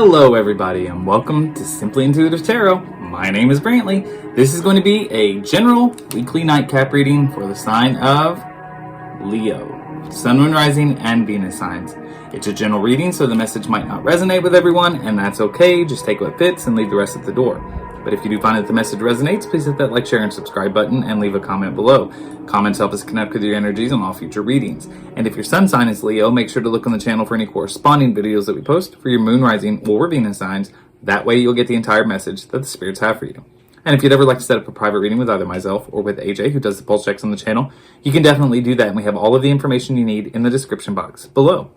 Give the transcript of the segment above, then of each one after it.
Hello everybody and welcome to Simply Intuitive Tarot. My name is Brantley. This is going to be a general weekly nightcap reading for the sign of Leo, Sun, Moon, Rising, and Venus signs. It's a general reading, so the message might not resonate with everyone, and that's okay. Just take what fits and leave the rest at the door. But if you do find that the message resonates, please hit that like, share, and subscribe button and leave a comment below. Comments help us connect with your energies on all future readings. And if your sun sign is Leo, make sure to look on the channel for any corresponding videos that we post for your moon, rising, or Venus signs. That way you'll get the entire message that the spirits have for you. And if you'd ever like to set up a private reading with either myself or with AJ, who does the pulse checks on the channel, you can definitely do that, and we have all of the information you need in the description box below.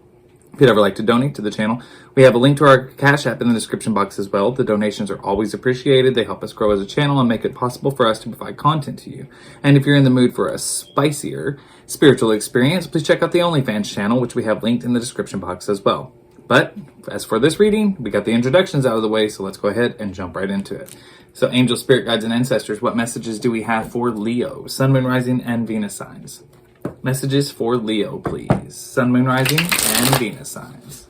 If you'd ever like to donate to the channel, we have a link to our Cash App in the description box as well. The donations are always appreciated. They help us grow as a channel and make it possible for us to provide content to you. And if you're in the mood for a spicier spiritual experience, please check out the OnlyFans channel, which we have linked in the description box as well. But as for this reading, we got the introductions out of the way, so let's go ahead and jump right into it. So angel, spirit guides, and ancestors, what messages do we have for Leo, Sun, Moon, Rising, and Venus signs? Messages for Leo, please. Sun, Moon, Rising, and Venus signs.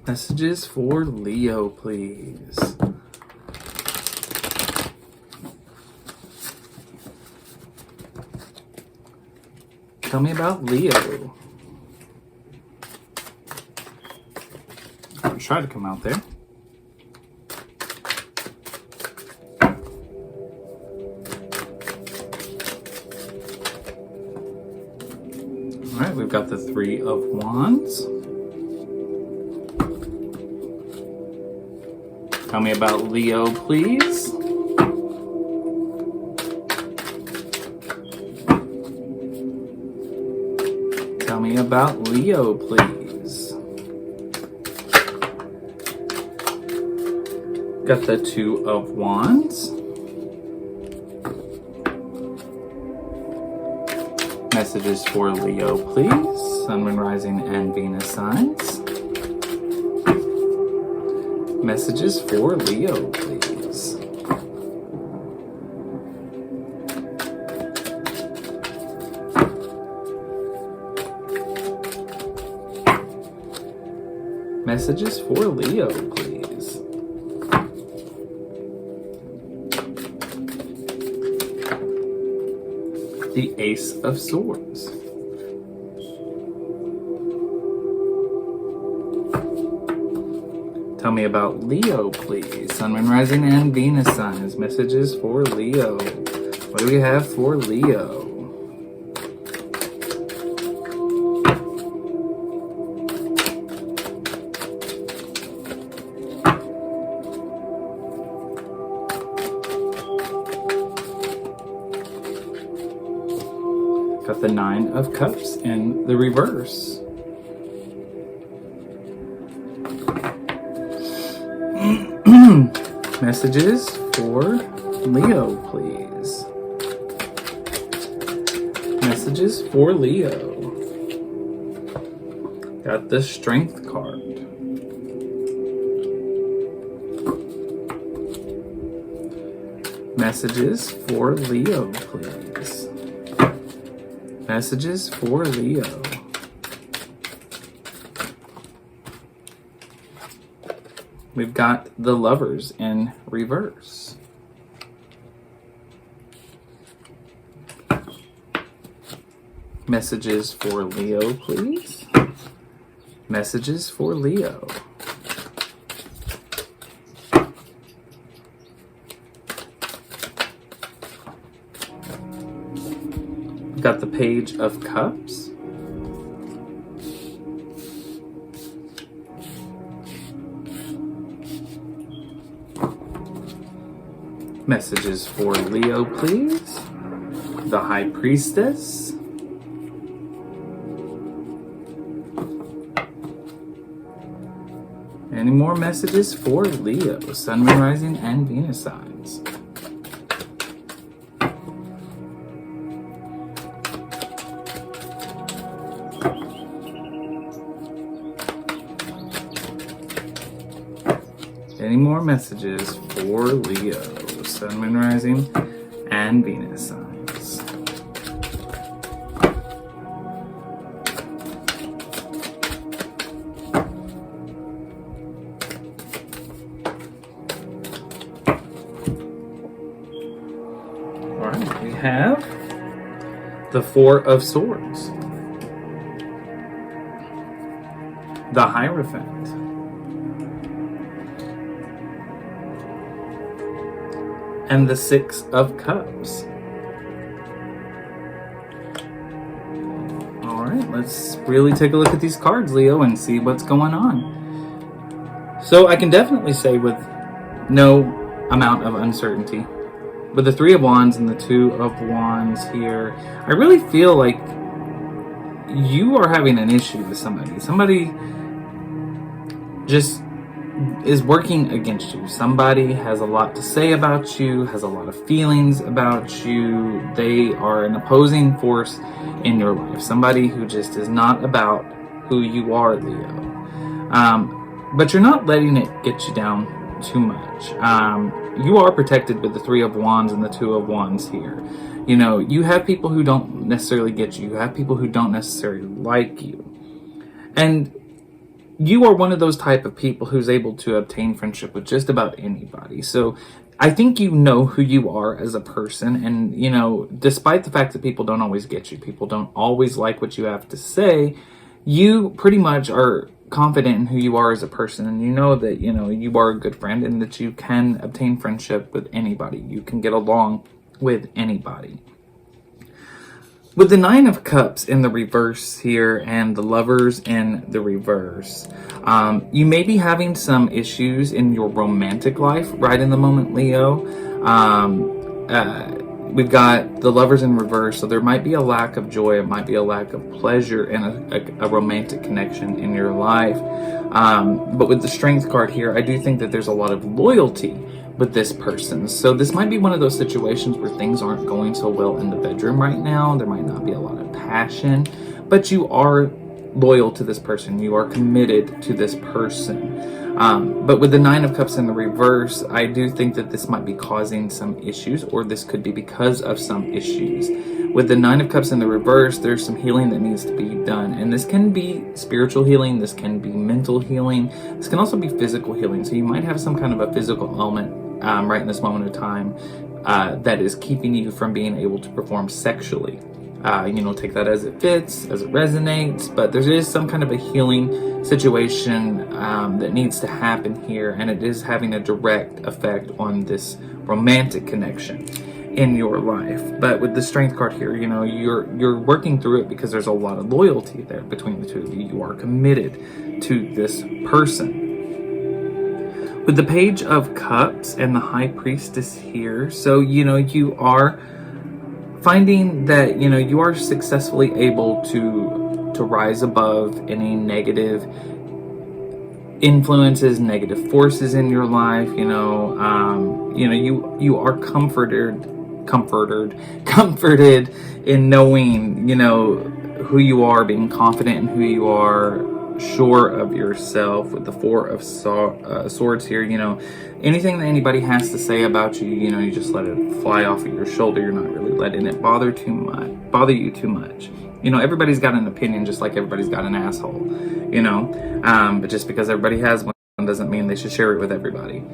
Messages for Leo, please. Tell me about Leo. I'll try to come out there. All right, we've got the Three of Wands. Tell me about Leo, please. Tell me about Leo, please. Got the Two of Wands. Messages for Leo, please. Sun, Moon, Rising, and Venus signs. Messages for Leo, please. Messages for Leo, please. The Ace of Swords. Tell me about Leo, please. Sun, Moon, Rising, and Venus signs. Messages for Leo. What do we have for Leo? Got the Nine of Cups in the reverse. Messages for Leo, please. Messages for Leo. Got the Strength card. Messages for Leo, please. Messages for Leo. We've got the Lovers in reverse. Messages for Leo, please. Messages for Leo. We've got the Page of Cups. Messages for Leo, please. The High Priestess. Any more messages for Leo, Sun, Moon, Rising, and Venus signs? Any more messages for Leo, Sun, Moon, Rising, and Venus signs. All right, we have the Four of Swords, the Hierophant, and the Six of Cups. All right, let's really take a look at these cards, Leo, and see what's going on. So I can definitely say with no amount of uncertainty, with the Three of Wands and the Two of Wands here, I really feel like you are having an issue with somebody. Somebody just is working against you. Somebody has a lot to say about you, has a lot of feelings about you. They are an opposing force in your life. Somebody who just is not about who you are, Leo. But you're not letting it get you down too much. You are protected with the Three of Wands and the Two of Wands here. You know, you have people who don't necessarily get you. You have people who don't necessarily like you. And you are one of those type of people who's able to obtain friendship with just about anybody. So I think you know who you are as a person. And, you know, despite the fact that people don't always get you, people don't always like what you have to say, you pretty much are confident in who you are as a person, and you know that, you know, you are a good friend and that you can obtain friendship with anybody. You can get along with anybody. With the Nine of Cups in the reverse here and the Lovers in the reverse, you may be having some issues in your romantic life right in the moment, Leo. We've got the Lovers in reverse, so there might be a lack of joy, it might be a lack of pleasure and a romantic connection in your life. But with the Strength card here, I do think that there's a lot of loyalty with this person. So this might be one of those situations where things aren't going so well in the bedroom right now. There might not be a lot of passion, but you are loyal to this person. You are committed to this person. But with the Nine of Cups in the reverse, I do think that this might be causing some issues, or this could be because of some issues. With the Nine of Cups in the reverse, there's some healing that needs to be done. And this can be spiritual healing, this can be mental healing, this can also be physical healing. So you might have some kind of a physical ailment right in this moment of time that is keeping you from being able to perform sexually. You know, take that as it fits, as it resonates, but there is some kind of a healing situation that needs to happen here, and it is having a direct effect on this romantic connection in your life. But with the Strength card here, you know, you're working through it because there's a lot of loyalty there between the two of you. You are committed to this person. With the Page of Cups and the High Priestess here, so, you know, you are finding that, you know, you are successfully able to rise above any negative influences, negative forces in your life. You know, you are comforted in knowing, you know, who you are, being confident in who you are, sure of yourself. With the Four of Swords here, you know, anything that anybody has to say about you, you know, you just let it fly off of your shoulder. You're not really letting it bother you too much. You know, everybody's got an opinion, just like everybody's got an asshole, you know, but just because everybody has one doesn't mean they should share it with everybody.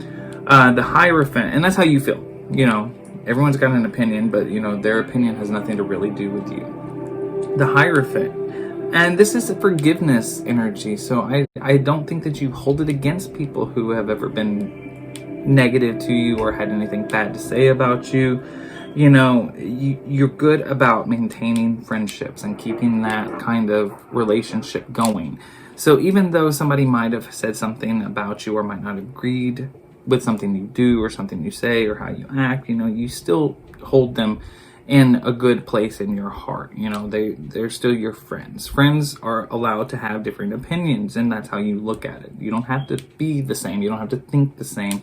The Hierophant, and that's how you feel, you know, everyone's got an opinion, but, you know, their opinion has nothing to really do with you. The Hierophant, and this is a forgiveness energy, so I don't think that you hold it against people who have ever been negative to you or had anything bad to say about you. You know, you're good about maintaining friendships and keeping that kind of relationship going. So even though somebody might have said something about you or might not have agreed with something you do or something you say or how you act, you know, you still hold them in a good place in your heart. You know, they're still your friends. Friends are allowed to have different opinions, and that's how you look at it. You don't have to be the same. You don't have to think the same,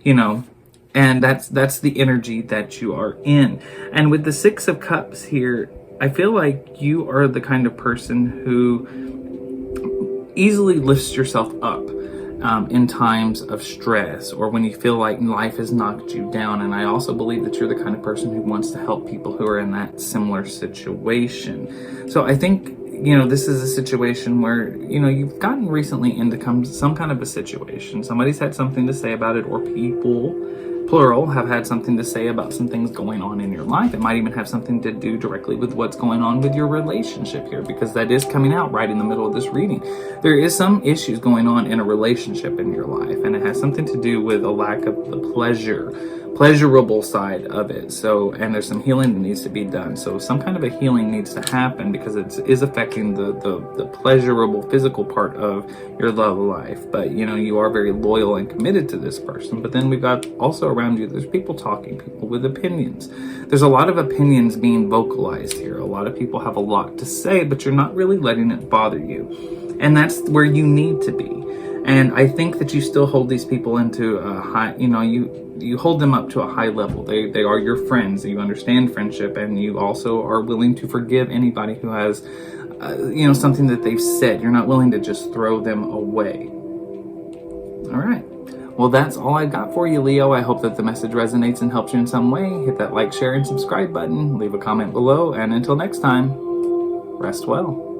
you know. And that's the energy that you are in. And with the Six of Cups here, I feel like you are the kind of person who easily lifts yourself up. in times of stress or when you feel like life has knocked you down. And I also believe that you're the kind of person who wants to help people who are in that similar situation. So I think, this is a situation where, you've gotten recently into some kind of a situation. Somebody's had something to say about it, or people, plural, have had something to say about some things going on in your life. It might even have something to do directly with what's going on with your relationship here, because that is coming out right in the middle of this reading. There is some issues going on in a relationship in your life, and it has something to do with a lack of the pleasurable side of it. So, and there's some healing that needs to be done. So some kind of a healing needs to happen, because it is affecting the pleasurable physical part of your love life. But you are very loyal and committed to this person. But then we've got also around you, there's people talking, people with opinions. There's a lot of opinions being vocalized here. A lot of people have a lot to say, but you're not really letting it bother you. And that's where you need to be. And I think that you still hold these people into a high, you hold them up to a high level. They are your friends. You understand friendship, and you also are willing to forgive anybody who has, something that they've said. You're not willing to just throw them away. All right. Well, that's all I got for you, Leo. I hope that the message resonates and helps you in some way. Hit that like, share, and subscribe button. Leave a comment below. And until next time, rest well.